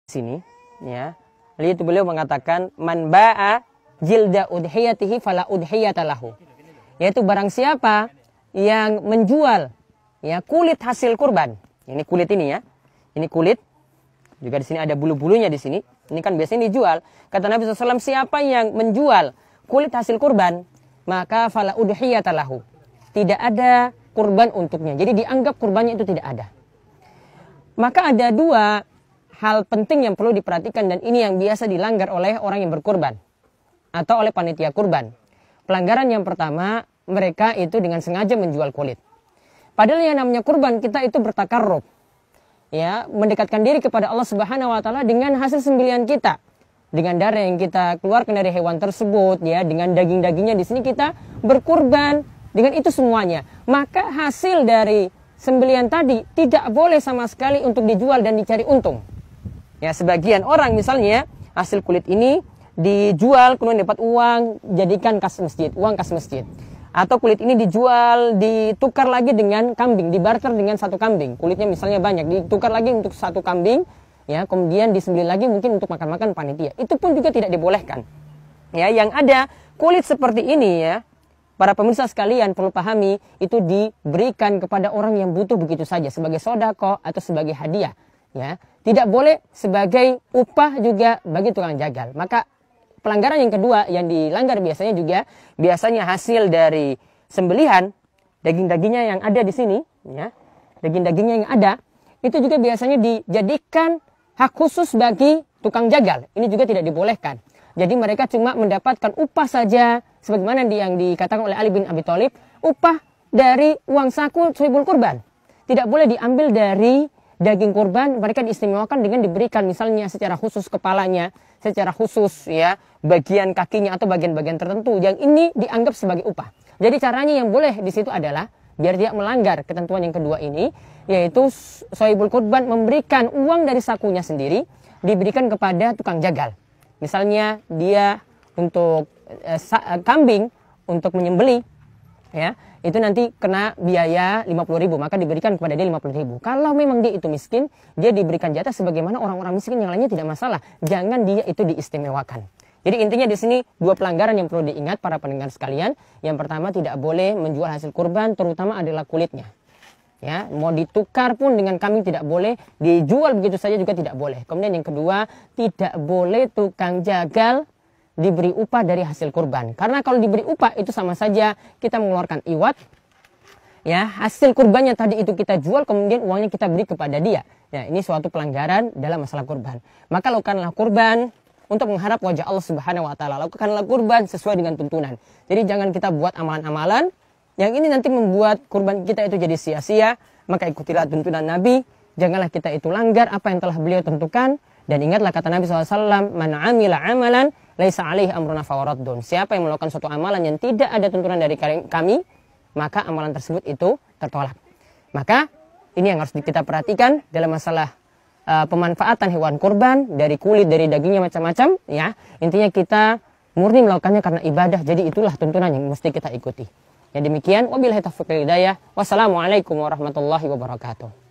sini, ya. Lalu itu beliau mengatakan man ba'a jilda udhiyatihi fala udhiyata lahu. Yaitu barang siapa yang menjual ya kulit hasil kurban. Ini kulit ini ya. Ini kulit. Juga di sini ada bulu-bulunya di sini. Ini kan biasanya dijual. Kata Nabi SAW, siapa yang menjual kulit hasil kurban, maka fala udhiyata lahu. Tidak ada kurban untuknya. Jadi dianggap kurbannya itu tidak ada. Maka ada dua hal penting yang perlu diperhatikan, dan ini yang biasa dilanggar oleh orang yang berkurban atau oleh panitia kurban. Pelanggaran yang pertama, mereka itu dengan sengaja menjual kulit. Padahal yang namanya kurban kita itu bertakarrub, ya, mendekatkan diri kepada Allah Subhanahu wa taala dengan hasil sembelihan kita. Dengan darah yang kita keluarkan dari hewan tersebut, ya, dengan daging-dagingnya di sini kita berkurban, dengan itu semuanya. Maka hasil dari sembelihan tadi tidak boleh sama sekali untuk dijual dan dicari untung. Ya, sebagian orang misalnya hasil kulit ini dijual kemudian dapat uang, jadikan kas masjid, uang kas masjid. Atau kulit ini dijual, ditukar lagi dengan kambing, dibarter dengan satu kambing. Kulitnya misalnya banyak, ditukar lagi untuk satu kambing, ya, kemudian disembelih lagi mungkin untuk makan-makan panitia. Itu pun juga tidak dibolehkan. Ya, yang ada kulit seperti ini, ya, para pemirsa sekalian perlu pahami, itu diberikan kepada orang yang butuh begitu saja sebagai sedekah atau sebagai hadiah. Ya, tidak boleh sebagai upah juga bagi tukang jagal. Maka pelanggaran yang kedua yang dilanggar biasanya hasil dari sembelihan, daging-dagingnya yang ada di sini, ya, daging-dagingnya yang ada itu juga biasanya dijadikan hak khusus bagi tukang jagal. Ini juga tidak dibolehkan. Jadi mereka cuma mendapatkan upah saja, sebagaimana yang dikatakan oleh Ali bin Abi Thalib, upah dari uang saku sohibul kurban. Tidak boleh diambil dari daging kurban, mereka diistimewakan dengan diberikan misalnya secara khusus kepalanya, secara khusus, ya, bagian kakinya atau bagian-bagian tertentu yang ini dianggap sebagai upah. Jadi caranya yang boleh di situ adalah biar tidak melanggar ketentuan yang kedua ini, yaitu sohibul kurban memberikan uang dari sakunya sendiri diberikan kepada tukang jagal. Misalnya dia untuk kambing untuk menyembelih, ya, itu nanti kena biaya 50.000, maka diberikan kepada dia 50.000. Kalau memang dia itu miskin, dia diberikan jatah sebagaimana orang-orang miskin yang lainnya, tidak masalah. Jangan dia itu diistimewakan. Jadi intinya di sini dua pelanggaran yang perlu diingat para pendengar sekalian. Yang pertama, tidak boleh menjual hasil kurban, terutama adalah kulitnya. Ya, mau ditukar pun dengan kambing tidak boleh, dijual begitu saja juga tidak boleh. Kemudian yang kedua, tidak boleh tukang jagal diberi upah dari hasil kurban. Karena kalau diberi upah itu sama saja kita mengeluarkan iwat. Ya, hasil kurbannya tadi itu kita jual, kemudian uangnya kita beri kepada dia. Ya, ini suatu pelanggaran dalam masalah kurban. Maka lakukanlah kurban untuk mengharap wajah Allah Subhanahu wa taala. Lakukanlah kurban sesuai dengan tuntunan. Jadi jangan kita buat amalan-amalan yang ini nanti membuat kurban kita itu jadi sia-sia. Maka ikutilah tuntunan Nabi. Janganlah kita itu langgar apa yang telah beliau tentukan. Dan ingatlah kata Nabi SAW, man amila amalan laisa alaihi amruna fawaraddun. Siapa yang melakukan suatu amalan yang tidak ada tuntunan dari kami, maka amalan tersebut itu tertolak. Maka ini yang harus kita perhatikan dalam masalah pemanfaatan hewan kurban, dari kulit, dari dagingnya macam-macam, ya. Intinya kita murni melakukannya karena ibadah. Jadi itulah tuntunan yang mesti kita ikuti. Ya, demikian, wabillahi taufiq wal hidayah. Wassalamualaikum warahmatullahi wabarakatuh.